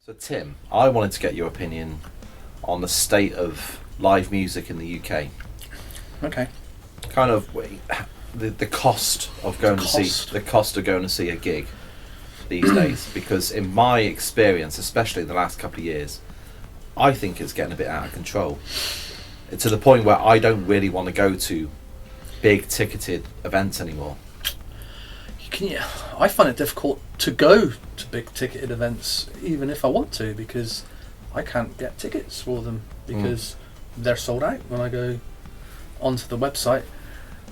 So Tim, I wanted to get your opinion on the state of live music in the UK. Okay. Kind of the cost of going to see a gig these days, because in my experience, especially in the last couple of years, I think it's getting a bit out of control. To the point where I don't really want to go to big ticketed events anymore. I find it difficult to go to big ticketed events, even if I want to, because I can't get tickets for them because they're sold out when I go onto the website,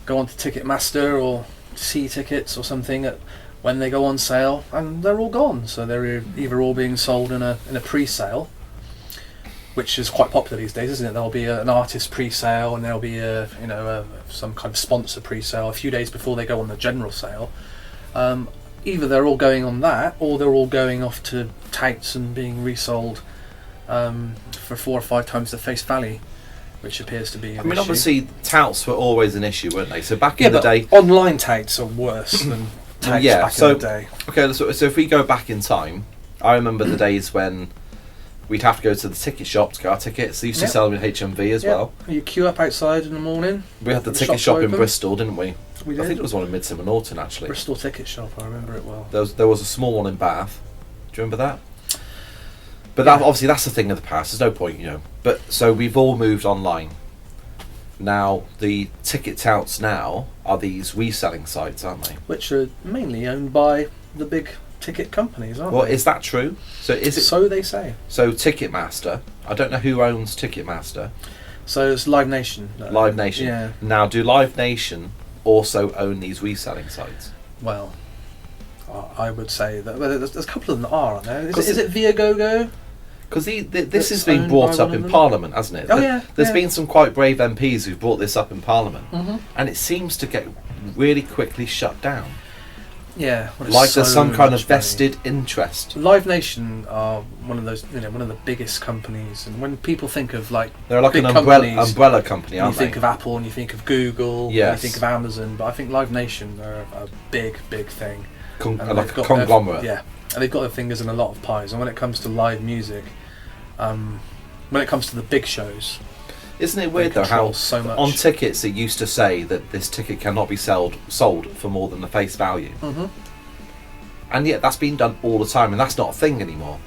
go onto Ticketmaster or see tickets or something when they go on sale, and they're all gone. So they're either all being sold in a pre-sale, which is quite popular these days, isn't it? There'll be an artist pre-sale, and there'll be some kind of sponsor pre-sale a few days before they go on the general sale. Either they're all going on that, or they're all going off to touts and being resold for 4 or 5 times the face value, which appears to be an issue. Obviously, touts were always an issue, weren't they? So back in the day, online touts are worse than touts back in the day. Okay, so if we go back in time, I remember the days when we'd have to go to the ticket shop to get our tickets. They used to sell them in HMV as well. You queue up outside in the morning. We had the ticket shop in Bristol, didn't we? We did. I think it was one in Midsummer Norton, actually. Bristol ticket shop, I remember it well. There was a small one in Bath. Do you remember that? But obviously that's the thing of the past. There's no point, But so we've all moved online. Now the ticket touts now are these reselling sites, aren't they? Which are mainly owned by the big ticket companies, aren't Well, they? is that true? So is it? So they say. So Ticketmaster. I don't know who owns Ticketmaster. So it's Live Nation. Live Nation. Yeah. Now, do Live Nation also own these reselling sites? Well, I would say that there's a couple of them that are, aren't there? Is it Viagogo? Because this has been brought up in Parliament, hasn't it? Oh yeah. There's been some quite brave MPs who've brought this up in Parliament, and it seems to get really quickly shut down. Yeah. Like there's some kind of vested interest. Live Nation are one of those, one of the biggest companies, and when people think of they're like big an umbrella company, aren't they? You think of Apple and you think of Google, and you think of Amazon, but I think Live Nation are a big thing. Like a conglomerate. And they've got their fingers in a lot of pies. And when it comes to live music, when it comes to the big shows, isn't it weird though how so much. On tickets it used to say that this ticket cannot be sold for more than the face value, and yet that's been done all the time, and that's not a thing anymore.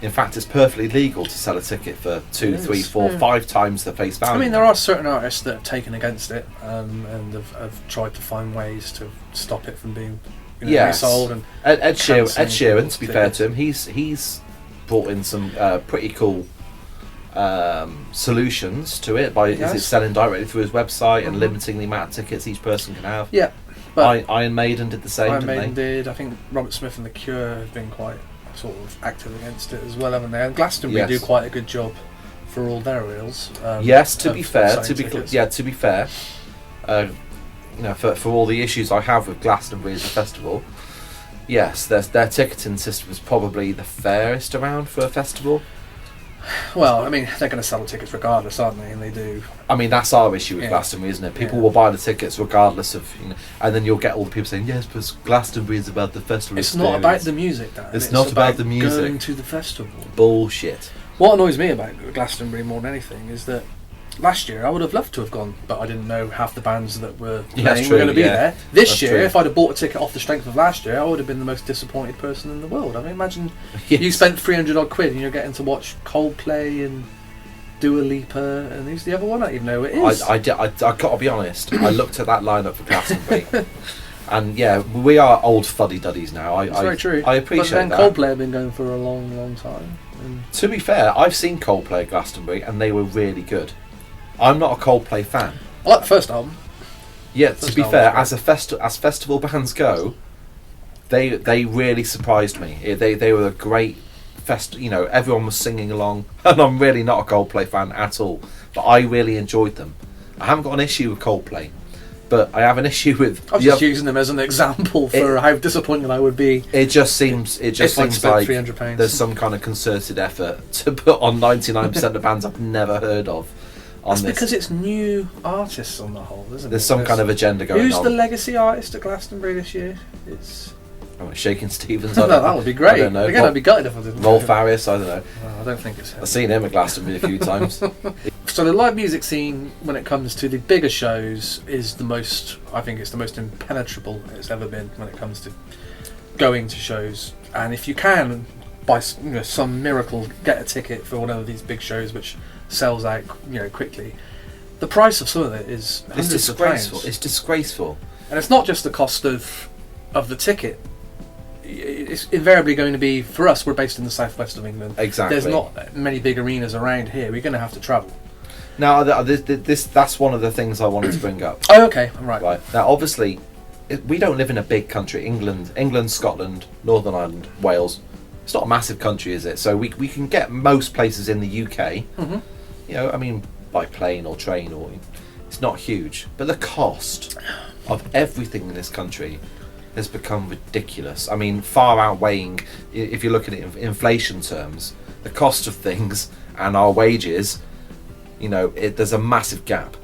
In fact, it's perfectly legal to sell a ticket for 2, 3, 4, 5 times the face value. I mean, there are certain artists that have taken against it and have tried to find ways to stop it from being resold. And Ed Sheeran, to be fair to him, he's brought in some pretty cool solutions to it by selling directly through his website and limiting the amount of tickets each person can have. Yeah, but Iron Maiden did the same. Iron Maiden did. I think Robert Smith and the Cure have been quite sort of active against it as well, haven't they? And Glastonbury do quite a good job for all their reels. To be fair, for all the issues I have with Glastonbury as a festival, yes, their ticketing system is probably the fairest around for a festival. Well, I mean, they're going to sell tickets regardless, aren't they? And they do. I mean, that's our issue with Glastonbury, isn't it? People will buy the tickets regardless of, and then you'll get all the people saying, yes, but Glastonbury is about the festival experience. Not about the music, Dan. It's not about the music. Going to the festival. Bullshit. What annoys me about Glastonbury more than anything is that last year I would have loved to have gone, but I didn't know half the bands that were playing were going to be there. This year, if I'd have bought a ticket off the strength of last year, I would have been the most disappointed person in the world. I mean, imagine you spent 300 odd quid and you're getting to watch Coldplay and Dua Lipa, and who's the other one? I don't even know who it is. I got to be honest, I looked at that lineup for Glastonbury, and we are old fuddy-duddies now. It's very true. I appreciate that. Coldplay have been going for a long, long time. And to be fair, I've seen Coldplay at Glastonbury, and they were really good. I'm not a Coldplay fan. I like the first album. Yeah, to be fair, as festival bands go, they really surprised me. They were a great everyone was singing along, and I'm really not a Coldplay fan at all, but I really enjoyed them. I haven't got an issue with Coldplay, but I have an issue with. I was just using them as an example for how disappointed I would be. It just seems like £300. There's some kind of concerted effort to put on 99% of bands I've never heard of. That's because it's new artists on the whole, isn't it? There's some kind of agenda going on. Who's the legacy artist at Glastonbury this year? It's Shaking Stevens. No, that would be great. I don't know. Again, I'd be gutted if I didn't. Rolf Harris, I don't know. Well, I don't think it's him. I've seen him at Glastonbury a few times. So the live music scene, when it comes to the bigger shows, is the most. I think it's the most impenetrable it's ever been when it comes to going to shows. And if you can, by some miracle, get a ticket for one of these big shows, which sells out quickly, the price of some of it is hundreds of pounds. It's disgraceful. And it's not just the cost of the ticket. It's invariably going to be, for us, we're based in the southwest of England. Exactly. There's not many big arenas around here. We're going to have to travel. Now, that's one of the things I wanted to bring up. Oh, okay. Right. Now, obviously, we don't live in a big country. England, Scotland, Northern Ireland, Wales. It's not a massive country, is it? So we can get most places in the UK. Mm-hmm. By plane or train, or it's not huge. But the cost of everything in this country has become ridiculous. I mean, far outweighing, if you look at it in inflation terms, the cost of things and our wages. There's a massive gap.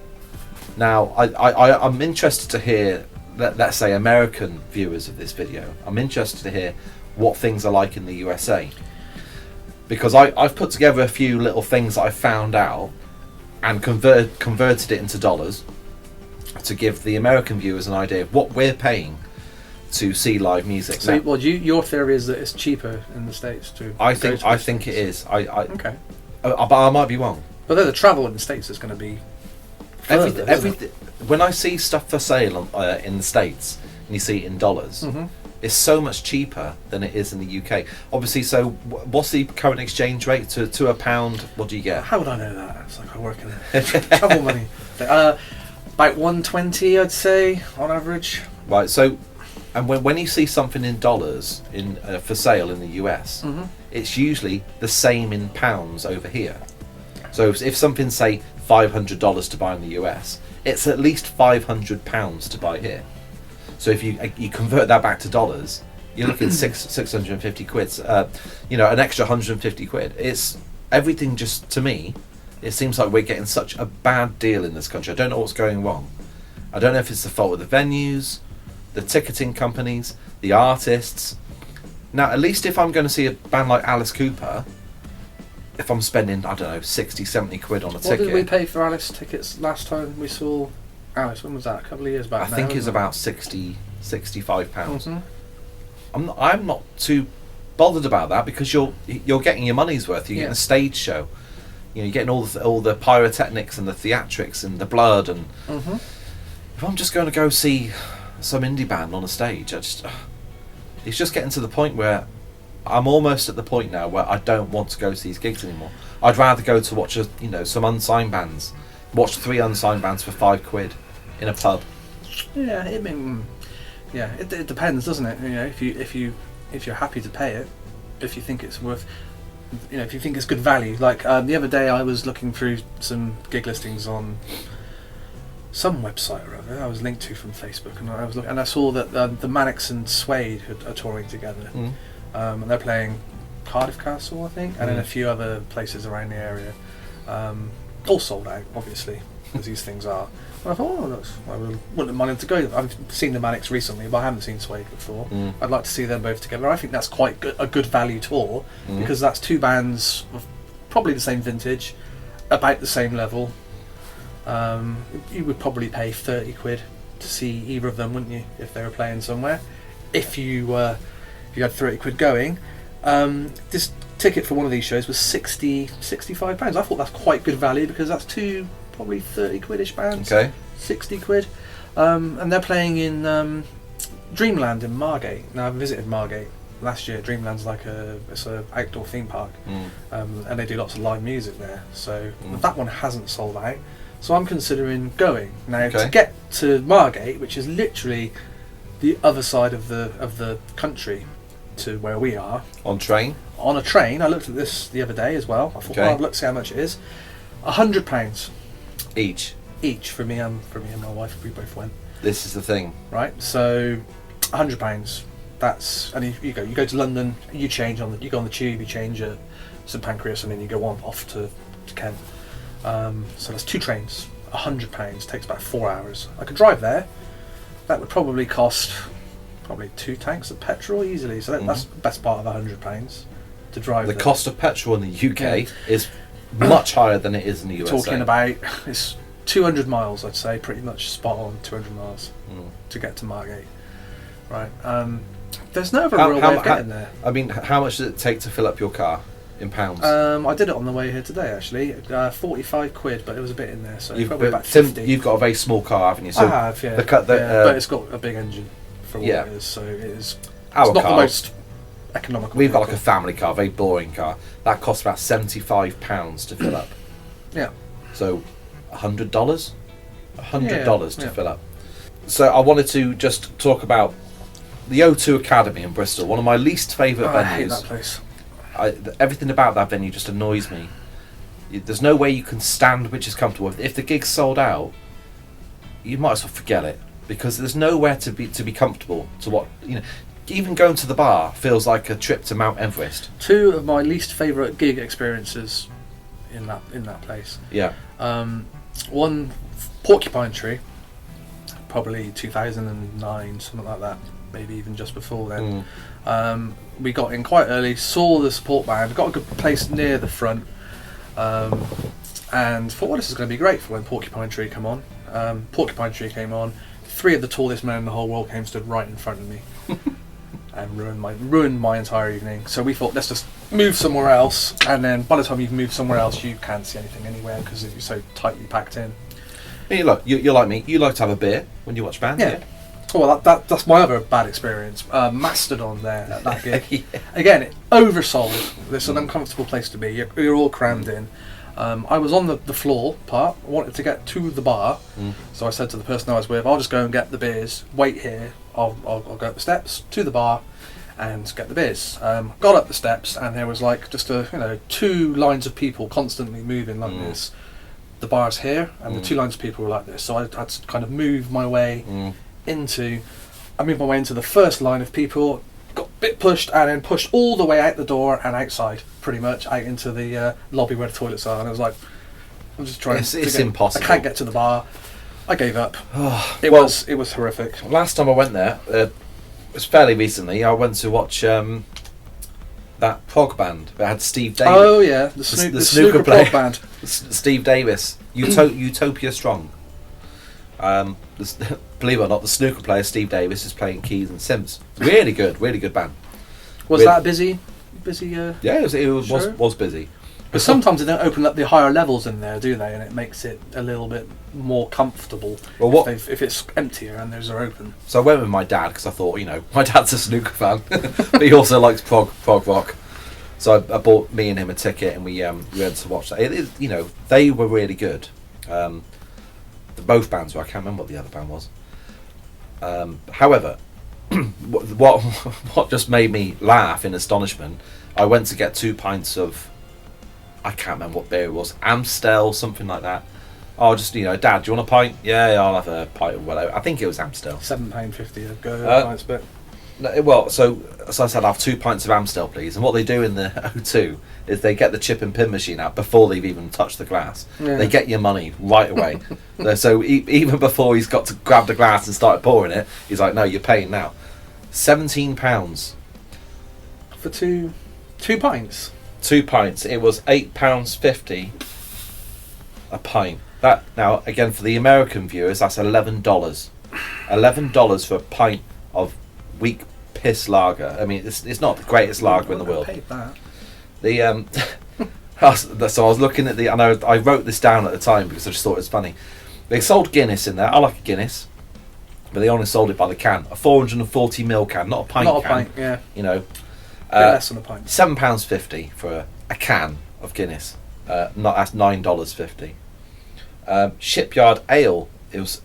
Now, I'm interested to hear, let's say, American viewers of this video. I'm interested to hear what things are like in the USA, because I've put together a few little things that I found out and converted it into dollars to give the American viewers an idea of what we're paying to see live music. So, your theory is that it's cheaper in the States to. I think it is. Okay. But I might be wrong. But then the travel in the States is going to be. Everything. When I see stuff for sale in the States and you see it in dollars, mm-hmm. it's so much cheaper than it is in the UK. Obviously, so what's the current exchange rate to a pound? What do you get? How would I know that? It's like I work in it. Travel money. About 120, I'd say, on average. Right. So, and when you see something in dollars for sale in the US, mm-hmm. it's usually the same in pounds over here. So if something's say $500 to buy in the US, it's at least £500 to buy here. So if you convert that back to dollars, you're looking 650 quid. An extra 150 quid. It's everything. Just to me, it seems like we're getting such a bad deal in this country. I don't know what's going wrong. I don't know if it's the fault of the venues, the ticketing companies, the artists. Now, at least if I'm going to see a band like Alice Cooper, if I'm spending, I don't know, 60, 70 quid on a ticket. What did we pay for Alice tickets last time we saw Alice? When was that? A couple of years back. I think it's about 60, 65 pounds. Mm-hmm. I'm not too bothered about that, because you're getting your money's worth. You're getting a stage show. You're getting all the pyrotechnics and the theatrics and the blood. And mm-hmm. if I'm just going to go see some indie band on a stage, it's just getting to the point where I'm almost at the point now where I don't want to go to these gigs anymore. I'd rather go to watch some unsigned bands, watch 3 unsigned bands for £5 in a pub. Yeah, it depends, doesn't it? If you're happy to pay it, if you think it's worth, if you think it's good value. Like the other day, I was looking through some gig listings on some website or other I was linked to from Facebook, and I saw that the Mannix and Suede are touring together. Mm. And they're playing Cardiff Castle, I think, and then a few other places around the area. All sold out, obviously, as these things are. And I thought, I wouldn't mind to go. I've seen the Mannix recently, but I haven't seen Suede before. Mm. I'd like to see them both together. I think that's quite a good value tour, because that's 2 bands of probably the same vintage, about the same level. You would probably pay 30 quid to see either of them, wouldn't you, if they were playing somewhere? If you had 30 quid going. This ticket for one of these shows was 65 pounds. I thought that's quite good value, because that's 2 probably 30 quid-ish bands. Okay. 60 quid. And they're playing in Dreamland in Margate. Now, I visited Margate last year. Dreamland's like it's an outdoor theme park, and they do lots of live music there. So that one hasn't sold out. So I'm considering going now to get to Margate, which is literally the other side of the country to where we are. On a train. I looked at this the other day as well. I thought, let's see how much it is. £100 each for me and my wife. We both went. This is the thing, right? So £100. That's, and you go to London. You go on the tube. You change at St Pancras, and then you go off to Kent. So that's 2 trains. £100 takes about 4 hours. I could drive there. That would probably cost probably 2 tanks of petrol easily. So that's the best part of £100 to drive. The cost of petrol in the UK is much higher than it is in the USA. Talking about, it's 200 miles, I'd say, pretty much spot on 200 miles to get to Margate. Right. There's no other real way of getting there. I mean, how much does it take to fill up your car in pounds? I did it on the way here today, actually. 45 quid, but it was a bit in there, so probably about Tim, 50. you've got a very small car, haven't you? So I have, yeah. But it's got a big engine for what it is, so it's not the most economical. We've got like a family car, a very boring car. That costs about £75 to fill up. Yeah. So $100? $100 to fill up. So I wanted to just talk about the O2 Academy in Bristol, one of my least favourite venues. I hate that place. Everything about that venue just annoys me. There's no way you can stand which is comfortable. If the gig's sold out, you might as well forget it, because there's nowhere to be comfortable. To what, even going to the bar feels like a trip to Mount Everest. 2 of my least favourite gig experiences in that place. Yeah. One, Porcupine Tree, probably 2009, something like that. Maybe even just before then. We got in quite early, saw the support band, got a good place near the front, and thought, well, this is going to be great for when Porcupine Tree come on. Porcupine Tree came on. 3 of the tallest men in the whole world stood right in front of me, and ruined my entire evening. So we thought, let's just move somewhere else. And then by the time you've moved somewhere else, you can't see anything anywhere because you're so tightly packed in. Hey, look, you're like me. You like to have a beer when you watch bands. Yeah. Well, that's my other bad experience. Mastodon there at that gig. Again, it oversold. It's an uncomfortable place to be. You're all crammed in. I was on the floor part. I wanted to get to the bar, so I said to the person I was with, "I'll just go and get the beers. Wait here. I'll go up the steps to the bar and get the beers." Got up the steps, and there was like just 2 lines of people constantly moving like this. The bar's here, and the 2 lines of people were like this. So I had to kind of move my way into the first line of people, got a bit pushed, and then pushed all the way out the door and outside, pretty much out into the lobby where the toilets are. And I was like, I'm just trying. It's impossible. I can't get to the bar. I gave up. It was horrific. Last time I went there, it was fairly recently. I went to watch that prog band that had Steve Davis. Oh yeah, the snooker prog band. Steve Davis, Utopia Strong. Believe it or not, the snooker player Steve Davis is playing keys and synths. Really good band. Was that busy? Yeah, it was busy. But sometimes they don't open up the higher levels in there, do they? And it makes it a little bit more comfortable. Well, if it's emptier and those are open. So I went with my dad because I thought, my dad's a snooker fan, but he also likes prog rock. So I bought me and him a ticket, and we went to watch that. They were really good. Both bands were. I can't remember what the other band was. However, what just made me laugh in astonishment, I went to get 2 pints of, I can't remember what beer it was, Amstel, something like that. Oh, just, Dad, do you want a pint? Yeah, I'll have a pint of whatever. I think it was Amstel. £7.50 a go pints, but... Well, so I said, I'll have 2 pints of Amstel, please. And what they do in the O2 is they get the chip and pin machine out before they've even touched the glass. Yeah. They get your money right away. So even before he's got to grab the glass and start pouring it, he's like, no, you're paying now. £17. For two pints? 2 pints. It was £8.50 a pint. That, now, again, for the American viewers, that's $11. $11 for a pint of weak piss lager. I mean, it's not the greatest lager in the world. Paid that. So I was looking at and I wrote this down at the time because I just thought it was funny. They sold Guinness in there. I like a Guinness, but they only sold it by the can, a 440ml can, not a pint. Not can. A pint, yeah. Less than a pint. £7.50 for a can of Guinness. That's $9.50. Shipyard Ale was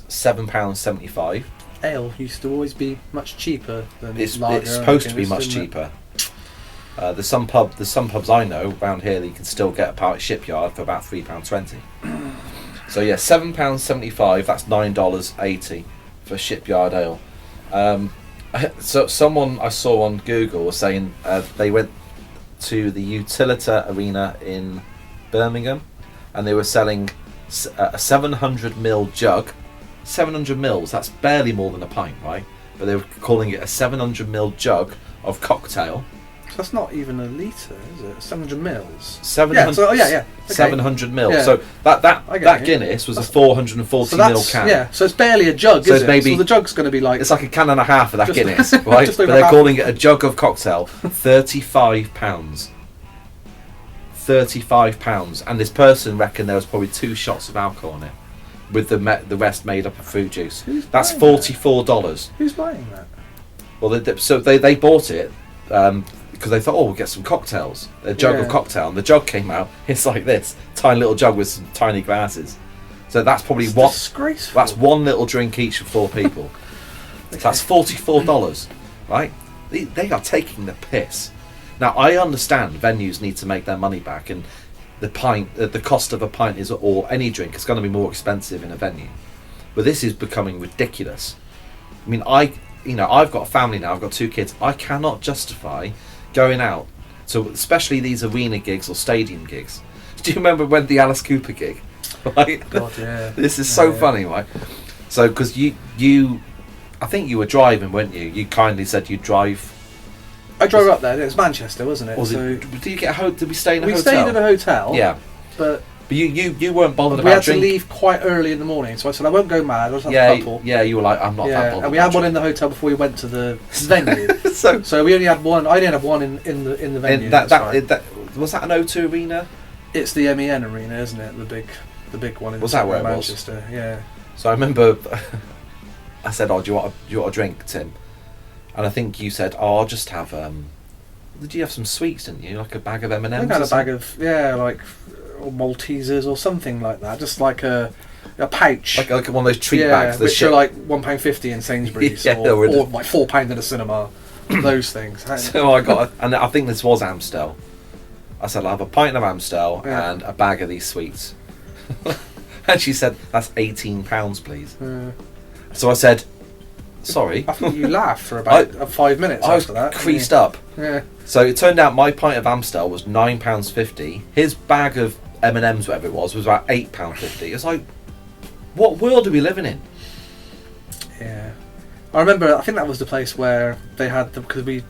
£7.75. Ale used to always be much cheaper than it's lager. It's supposed to be much cheaper. There's some pubs I know around here that you can still get a pint at Shipyard for about £3.20. So yeah, £7.75. That's $9.80 for Shipyard Ale. So someone I saw on Google was saying they went to the Utilita Arena in Birmingham, and they were selling a 700ml jug. 700 mils, that's barely more than a pint, right? but they were calling it a 700ml jug of cocktail. So that's not even a litre, is it? 700 mils. 700, Okay. 700 mil. Yeah. So that Guinness was a 440 mil can. Yeah, so it's barely a jug, So is it's it? maybe- So the jug's going to be like... It's like a can and a half of that Just- Guinness, right? just But over they're half. calling it a jug of cocktail. £35. £35, and this person reckoned there was probably 2 shots of alcohol in it, with the rest made up of fruit juice. That's buying that? $44. Who's buying that? Well, they bought it because they thought, oh, we'll get some cocktails, a jug of cocktail, and the jug came out. It's like this tiny little jug with some tiny glasses. So that's probably It's what. disgraceful. That's one little drink each for 4 people. So that's $44, right? They are taking the piss. Now I understand venues need to make their money back, and the cost of a pint is, or any drink, is going to be more expensive in a venue. But this is becoming ridiculous. I mean, I've got a family now. I've got 2 kids. I cannot justify going out. So especially these arena gigs or stadium gigs. Do you remember when the Alice Cooper gig? Right? God, yeah. This is so funny, right? So because you, I think you were driving, weren't you? You kindly said you'd drive. I drove up there. It was Manchester, wasn't it? Did you get did we stay in a we hotel? stayed in a hotel. Yeah. But you weren't bothered we about had to drinking. leave quite early in the morning, so I said I won't go mad. I'll just have a couple. Yeah, you were like, I'm not that Yeah, bothered. and we had one in the hotel before we went to the venue. so we only had one. I only had one in the venue. that was that an O2 arena? It's the MEN arena, isn't it? The big one in Was that where it was? Manchester. Yeah. So I remember I said, "Oh, do you want a drink, Tim?" And I think you said, "Oh, I'll just have." Did you have some sweets? Didn't you? Like a bag of M&Ms? I think I had a bag of like or Maltesers or something like that. Just like a pouch. Like one of those treat bags. Which are like £1.50 in Sainsbury's, Yeah, or like £4 in a cinema. Those things. So I got, and I think this was Amstel. I said, I'll have a pint of Amstel and a bag of these sweets. And she said, that's £18, please. So I said, sorry. I think you laughed for about 5 minutes after that. I was creased up. Yeah. So it turned out my pint of Amstel was £9.50. His bag of M&Ms, whatever it was about £8.50. It's like, what world are we living in? Yeah. I remember, I think that was the place where they had, because we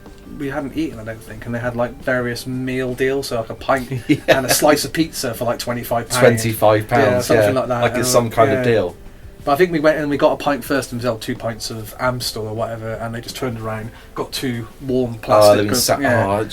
hadn't eaten, I don't think, and they had like various meal deals, so like a pint and a slice of pizza for like £25. £25, yeah, something like that. Like it's some kind of deal. But I think we went and we got a pint first and filled 2 pints of Amstel or whatever, and they just turned around, got 2 warm plastic.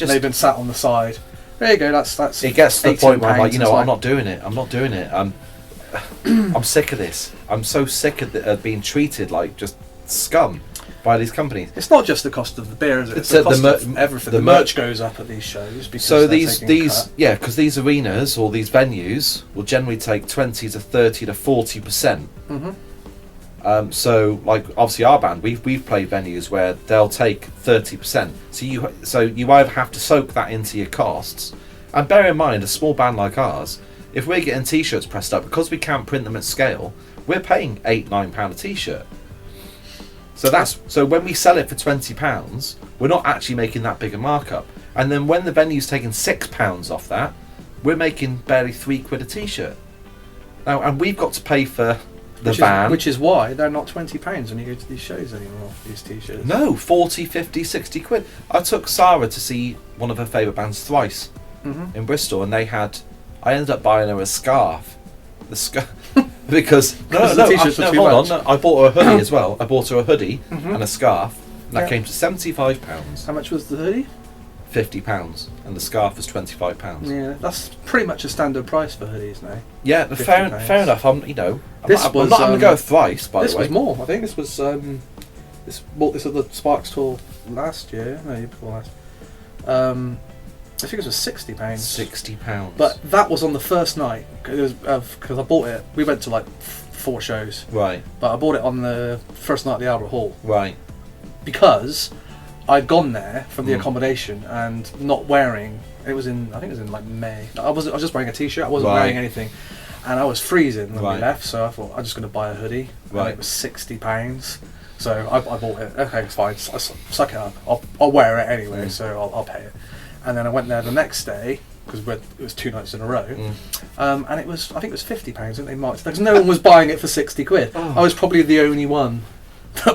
They've been sat on the side. There you go. That's. It gets to the point where I'm like, I'm not doing it. I'm not doing it. I'm sick of this. I'm so sick of being treated like just scum by these companies. It's not just the cost of the beer, is it? It's the cost of everything. The merch goes up at these shows because because these arenas or these venues will generally take 20 to 30 to 40%. So like obviously our band, we've played venues where they'll take 30%. So you either have to soak that into your costs, and bear in mind a small band like ours, if we're getting t-shirts pressed up because we can't print them at scale, we're paying £8-9 a t-shirt. So when we sell it for £20, we're not actually making that big a markup. And then when the venue's taking £6 off that, we're making barely £3 a t-shirt. Now, and we've got to pay for the van. Which is why they're not £20 when you go to these shows anymore, these t-shirts. No, 40, 50, 60 quid. I took Sarah to see one of her favourite bands, Thrice, in Bristol, and I ended up buying her a scarf. Because hold on, I bought her a hoodie as well. I bought her a hoodie and a scarf, and that came to £75. How much was the hoodie? £50, and the scarf was £25. Yeah, that's pretty much a standard price for hoodies now. Yeah, fair enough. I'm not going to go Thrice. By the way, this was more. I think this was bought this at the Sparks tour last year. No, year before last. I think it was £60. £60. But that was on the first night because I bought it. We went to like 4 shows. Right. But I bought it on the first night at the Albert Hall. Right. Because I'd gone there from the accommodation and not wearing. I think it was in like May. I was just wearing a t-shirt. I wasn't wearing anything, and I was freezing when we left. So I thought I'm just going to buy a hoodie. Right. And it was £60. So I bought it. Okay, it's fine. Suck it up. I'll wear it anyway. So I'll pay it. And then I went there the next day because it was 2 nights in a row, and I think it was £50. They marked because no one was buying it for £60. I was probably the only one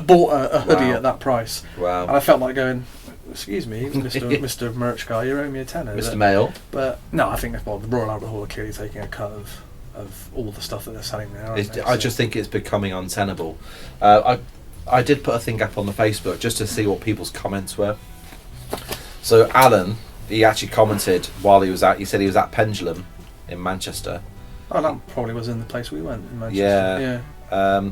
bought a hoodie Wow. at that price. Wow. And I felt like going, excuse me, Mr. Merch guy, you owe me a tenner. Mr. Mail. But no, I think the Royal Albert Hall are clearly taking a cut of all the stuff that they're selling there. aren't they? I just think it's becoming untenable. I did put a thing up on the Facebook just to see what people's comments were. So Alan, he actually commented while he was out. He said he was at Pendulum in Manchester. Oh, that probably was in the place we went in Manchester. Yeah.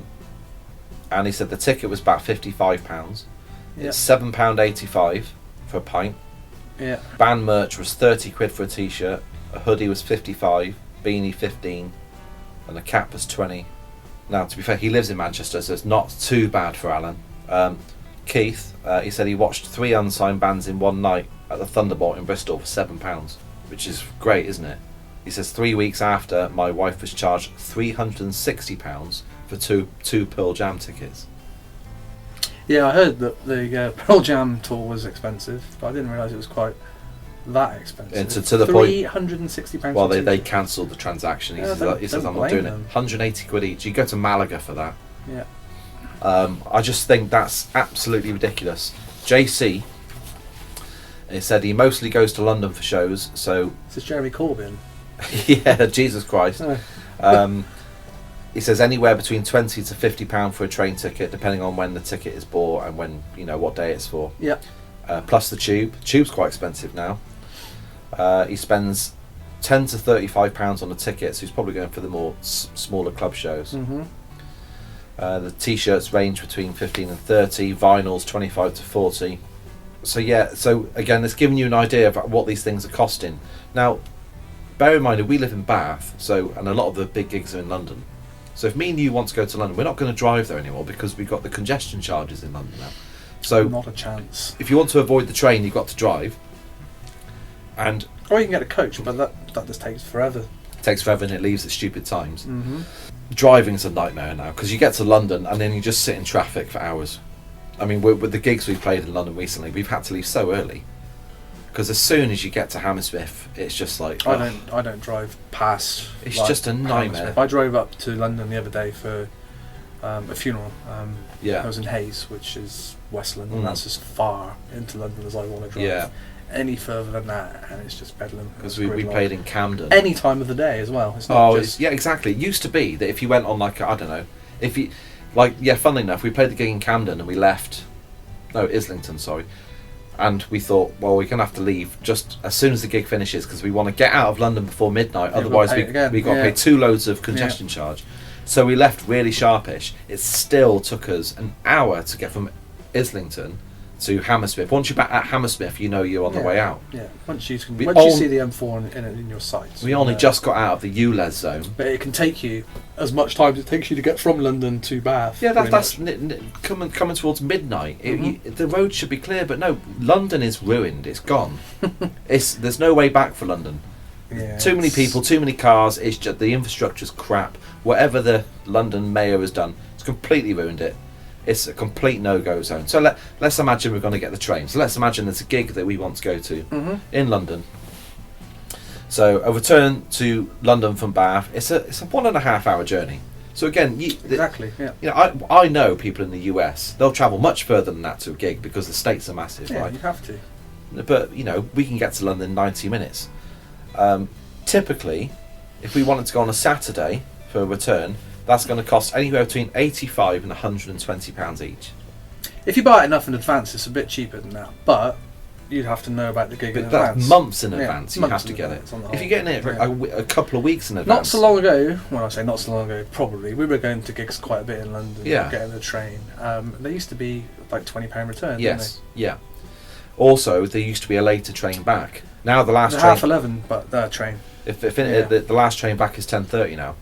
And he said the ticket was about £55. Yeah. It's £7.85 for a pint. Yeah. Band merch was £30 for a t-shirt. A hoodie was £55. Beanie £15. And a cap was £20. Now, to be fair, he lives in Manchester, so it's not too bad for Alan. Keith, he said he watched 3 unsigned bands in one night at the Thunderbolt in Bristol for £7, which is great, isn't it? He says 3 weeks after, my wife was charged £360 for two Pearl Jam tickets. Yeah, I heard that the Pearl Jam tour was expensive, but I didn't realise it was quite that expensive. And to the point, £360. well, they cancelled the transaction. He says I'm not doing it. 180 quid each. You go to Malaga for that. Yeah. I just think that's absolutely ridiculous. JC, he said he mostly goes to London for shows, so This is Jeremy Corbyn. yeah, Jesus Christ. Oh. He says anywhere between £20 to £50 for a train ticket, depending on when the ticket is bought and when, what day it's for. Yeah. Plus the tube. Tube's quite expensive now. He spends £10 to £35 on the tickets. So he's probably going for the more smaller club shows. Mm-hmm. The t-shirts range between 15 and 30. Vinyls 25 to 40. So yeah. So again, it's giving you an idea of what these things are costing. Now, bear in mind that we live in Bath, and a lot of the big gigs are in London. So if me and you want to go to London, we're not going to drive there anymore because we've got the congestion charges in London now. So not a chance. if you want to avoid the train, you've got to drive. And or you can get a coach, but that just takes forever. It takes forever and it leaves at stupid times. Mm-hmm. Driving's a nightmare now because you get to London and then you just sit in traffic for hours. I mean, with the gigs we've played in London recently, we've had to leave so early because as soon as you get to Hammersmith, it's just like I don't drive past. It's just a nightmare. I drove up to London the other day for a funeral. Yeah. I was in Hayes, which is Westland, and that's as far into London as I want to drive. Yeah. Any further than that, and it's just bedlam. Because we played in Camden. Any time of the day as well. It's not just... yeah, exactly. It used to be that if you went on I don't know, if you funnily enough, we played the gig in Camden and we left. No, Islington, sorry. And we thought, well, we're going to have to leave just as soon as the gig finishes because we want to get out of London before midnight. Yeah, otherwise, we got to pay 2 loads of congestion charge. So we left really sharpish. It still took us an hour to get from Islington to Hammersmith. Once you're back at Hammersmith, you're on the way out. Yeah, once you see the M4 in your sights. We only just got out of the ULEZ zone. But it can take you as much time as it takes you to get from London to Bath. Yeah, that's coming towards midnight. The road should be clear, but no, London is ruined. It's gone. There's no way back for London. Yeah, too many people, too many cars. It's just the infrastructure's crap. Whatever the London mayor has done, it's completely ruined it. It's a complete no-go zone. So let's imagine we're going to get the train. So let's imagine there's a gig that we want to go to in London. So a return to London from Bath. It's a 1.5 hour journey. So again, exactly. Yeah. I know people in the US. They'll travel much further than that to a gig because the states are massive. Yeah, right? you have to. But we can get to London in 90 minutes. Typically, if we wanted to go on a Saturday for a return, that's going to cost anywhere between £85 and £120 each. If you buy it enough in advance, it's a bit cheaper than that. But you'd have to know about the gig in advance. That's months in advance. You have to get it. If you're getting it a couple of weeks in advance. Not so long ago. Well, I say not so long ago. Probably we were going to gigs quite a bit in London. Yeah. Getting the train. They used to be like £20 return. Yes. Yeah. Also, there used to be a later train back. Now the last train. 11:30, but the train. The last train back is 10:30 now.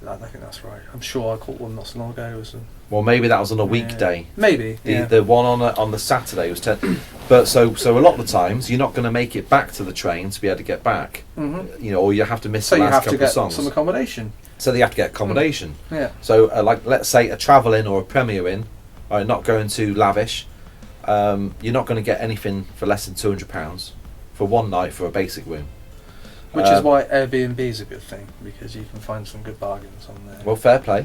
I think that's right. I'm sure I caught one not so long ago. Well, maybe that was on a weekday. Maybe. The one on the Saturday was 10. But so a lot of the times you're not going to make it back to the train to be able to get back. Mm-hmm. Or you have to miss the last couple of songs. So you have to get some accommodation. So they have to get accommodation. Yeah. So let's say a Travel Inn or a Premier Inn, not going too lavish. You're not going to get anything for less than £200 for one night for a basic room. Which is why Airbnb is a good thing, because you can find some good bargains on there. Well, fair play.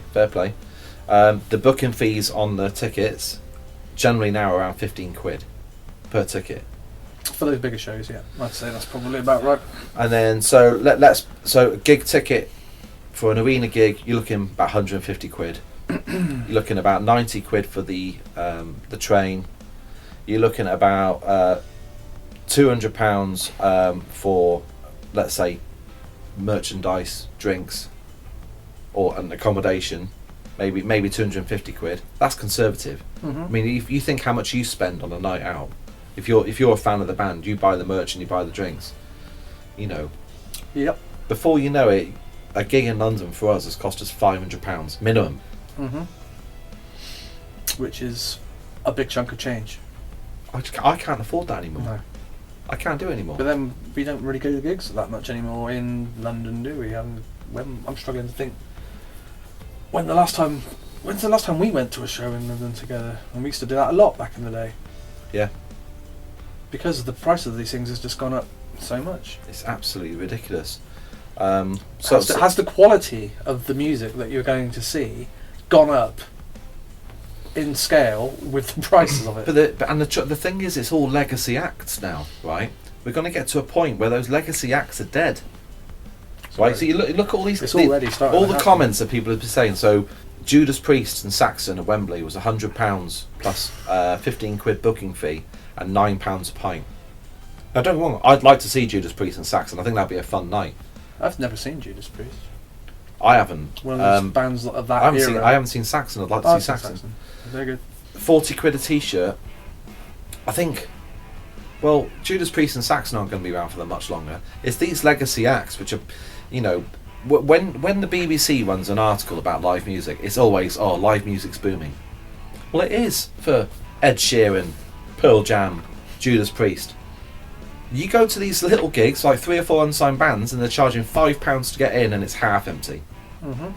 The booking fees on the tickets generally now around 15 quid per ticket. For those bigger shows, yeah, I'd say that's probably about right. And then so so a gig ticket for an arena gig, you're looking about 150 quid. You're looking about 90 quid for the train. You're looking at about £200 for, let's say, merchandise, drinks, or an accommodation. Maybe 250 quid. That's conservative. Mm-hmm. I mean, if you think how much you spend on a night out, if you're a fan of the band, you buy the merch and you buy the drinks. You know. Yep. Before you know it, a gig in London for us has cost us £500 minimum. Mm-hmm. Which is a big chunk of change. I can't afford that anymore. No. I can't do it anymore. But then we don't really go to gigs that much anymore in London, do we? I'm struggling to think. When's the last time we went to a show in London together? And we used to do that a lot back in the day. Yeah. Because the price of these things has just gone up so much. It's absolutely ridiculous. Has the quality of the music that you're going to see gone up in scale with the prices of it? But the thing is, it's all legacy acts now, right? We're going to get to a point where those legacy acts are dead. Right, so you look at all these. It's already starting. All the comments that people have been saying. So, Judas Priest and Saxon at Wembley was £100 plus 15 quid booking fee and £9 a pint. Now, don't get me wrong. I'd like to see Judas Priest and Saxon. I think that'd be a fun night. I've never seen Judas Priest. I haven't. One of those bands of that era. I haven't seen Saxon. I'd like to see Saxon. They're good. 40 quid a t-shirt. I think. Well, Judas Priest and Saxon aren't going to be around for that much longer. It's these legacy acts which are. You know, when the BBC runs an article about live music, it's always, live music's booming. Well, it is for Ed Sheeran, Pearl Jam, Judas Priest. You go to these little gigs, like 3 or 4 unsigned bands, and they're charging £5 to get in, and it's half empty. Mm-hmm.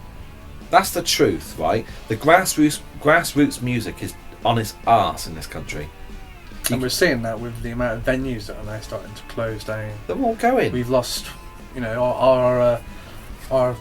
That's the truth, right? The grassroots music is on its arse in this country. And we're seeing that with the amount of venues that are now starting to close down. They're all going. We've lost... You know, our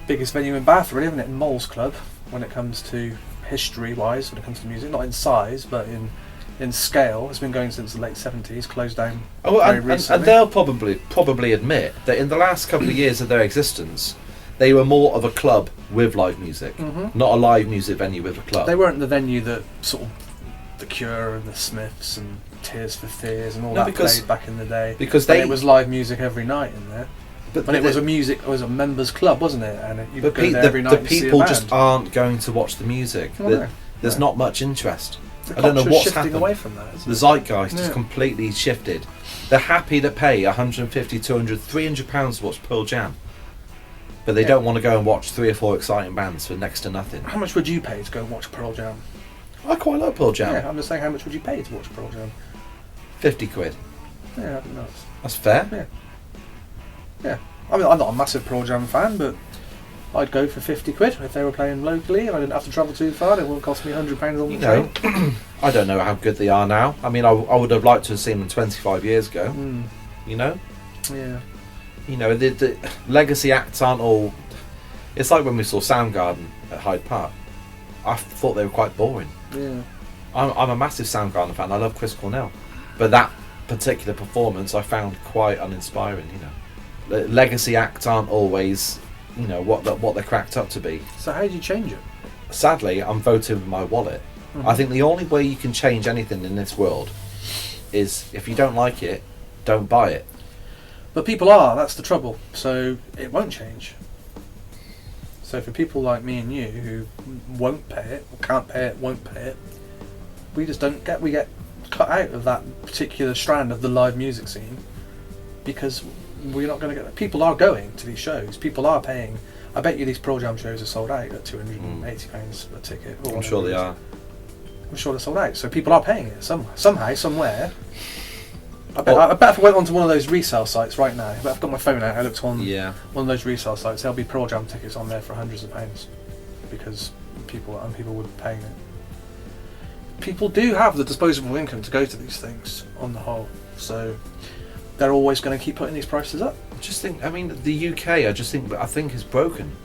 biggest venue in Bath, really, isn't it? Mole's Club, when it comes to history-wise, when it comes to music, not in size, but in scale. It's been going since the late 70s, closed down very recently. And they'll probably admit that in the last couple of years of their existence, they were more of a club with live music, not a live music venue with a club. They weren't the venue that sort of The Cure and the Smiths and Tears for Fears and all that played back in the day. Because it was live music every night in there. But it was a members club, wasn't it? And you could go there every night and see a people band. just aren't going to watch the music. Well, There's not much interest. The I don't know what's shifting happened. away from that, isn't the it? zeitgeist has completely shifted. They're happy to pay 150, 200, 300 pounds to watch Pearl Jam, but they don't want to go and watch 3 or 4 exciting bands for next to nothing. How much would you pay to go and watch Pearl Jam? I quite like Pearl Jam. Yeah, I'm just saying, how much would you pay to watch Pearl Jam? 50 quid. Yeah, I think That's fair. Yeah. Yeah. I mean, I'm not a massive Pearl Jam fan, but I'd go for 50 quid if they were playing locally and I didn't have to travel too far. It wouldn't cost me £100 on the train. I don't know how good they are now. I mean, I would have liked to have seen them 25 years ago. You know? Yeah. You know, the legacy acts aren't all... It's like when we saw Soundgarden at Hyde Park. I thought they were quite boring. Yeah. I'm a massive Soundgarden fan. I love Chris Cornell. But that particular performance I found quite uninspiring, you know. The legacy acts aren't always, you know, what they're cracked up to be. So how do you change it? Sadly, I'm voting with my wallet. I think the only way you can change anything in this world is if you don't like it, don't buy it. But people are, that's the trouble. So it won't change. So for people like me and you who won't pay it, or can't pay it, won't pay it, we get cut out of that particular strand of the live music scene because we're not going to get... People are going to these shows. People are paying. I bet you these Pearl Jam shows are sold out at £280 a ticket. I'm sure they are. I'm sure they're sold out. So people are paying it somehow, somewhere. I bet if I went onto one of those resale sites right now, I've got my phone out, I looked on one of those resale sites, there'll be Pearl Jam tickets on there for hundreds of pounds because people would be paying it. People do have the disposable income to go to these things on the whole, so they're always going to keep putting these prices up. I just think, I mean, the UK, I think is broken.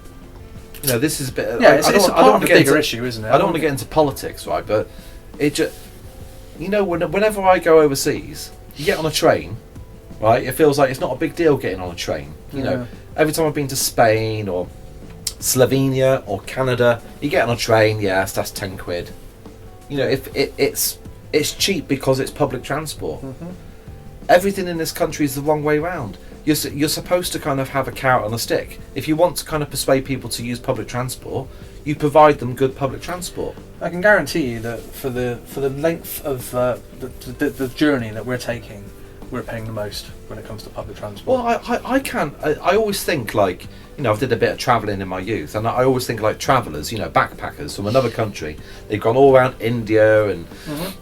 this is a bit. Yeah, it's a part of a bigger issue, isn't it? I don't want to get into politics, right? But it just, whenever I go overseas, you get on a train, right? It feels like it's not a big deal getting on a train. Every time I've been to Spain or Slovenia or Canada, you get on a train. Yes, that's £10. If it's cheap because it's public transport. Everything in this country is the wrong way round. You're supposed to kind of have a carrot on a stick. If you want to kind of persuade people to use public transport, you provide them good public transport. I can guarantee you that for the length of the journey that we're taking, we're paying the most when it comes to public transport. Well, I always think like, I did a bit of travelling in my youth, and I always think like travellers, backpackers from another country. They've gone all around India and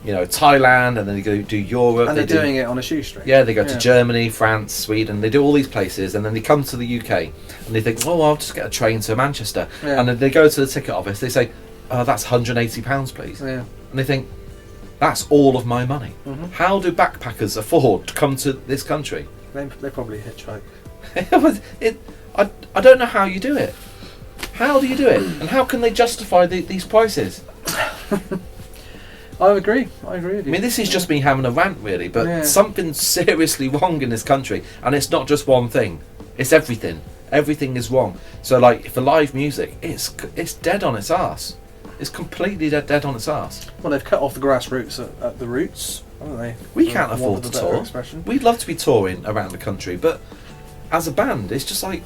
Thailand, and then they go do Europe. And they're doing it on a shoestring. Yeah, they go to Germany, France, Sweden. They do all these places, and then they come to the UK, and they think, oh, I'll just get a train to Manchester. Yeah. And then they go to the ticket office. They say, that's £180, please. Yeah. And they think, that's all of my money. How do backpackers afford to come to this country? They probably hitchhike. I don't know how you do it. How do you do it? And how can they justify these prices? I agree with you. I mean, this is just me having a rant, really, but something's seriously wrong in this country, and it's not just one thing. It's everything. Everything is wrong. So, like, for live music, it's dead on its arse. It's completely dead on its arse. Well, they've cut off the grassroots at the roots, haven't they? We can't afford to tour. We'd love to be touring around the country, but as a band, it's just like,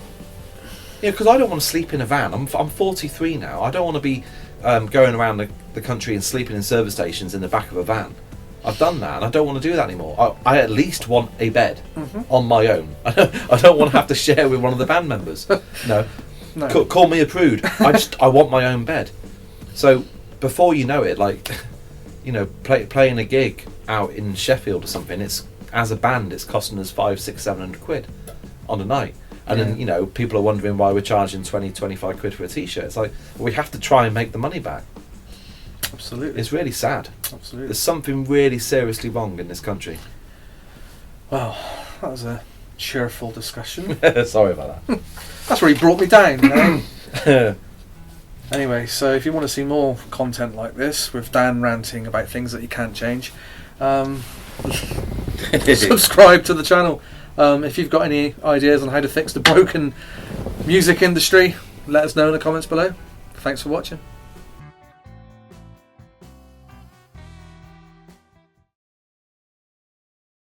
because I don't want to sleep in a van. I'm 43 now. I don't want to be going around the country and sleeping in service stations in the back of a van. I've done that, and I don't want to do that anymore. I at least want a bed on my own. I don't want to have to share with one of the band members. No. Call me a prude. I want my own bed. So before you know it, like, playing a gig out in Sheffield or something, it's, as a band, it's costing us £500, £600, £700 on a night. And then, people are wondering why we're charging £20-25 for a t-shirt. It's like, we have to try and make the money back. Absolutely. It's really sad. Absolutely. There's something really seriously wrong in this country. Well, that was a cheerful discussion. Sorry about that. That's really brought me down, Anyway, so if you want to see more content like this, with Dan ranting about things that you can't change, subscribe to the channel. If you've got any ideas on how to fix the broken music industry, let us know in the comments below. Thanks for watching.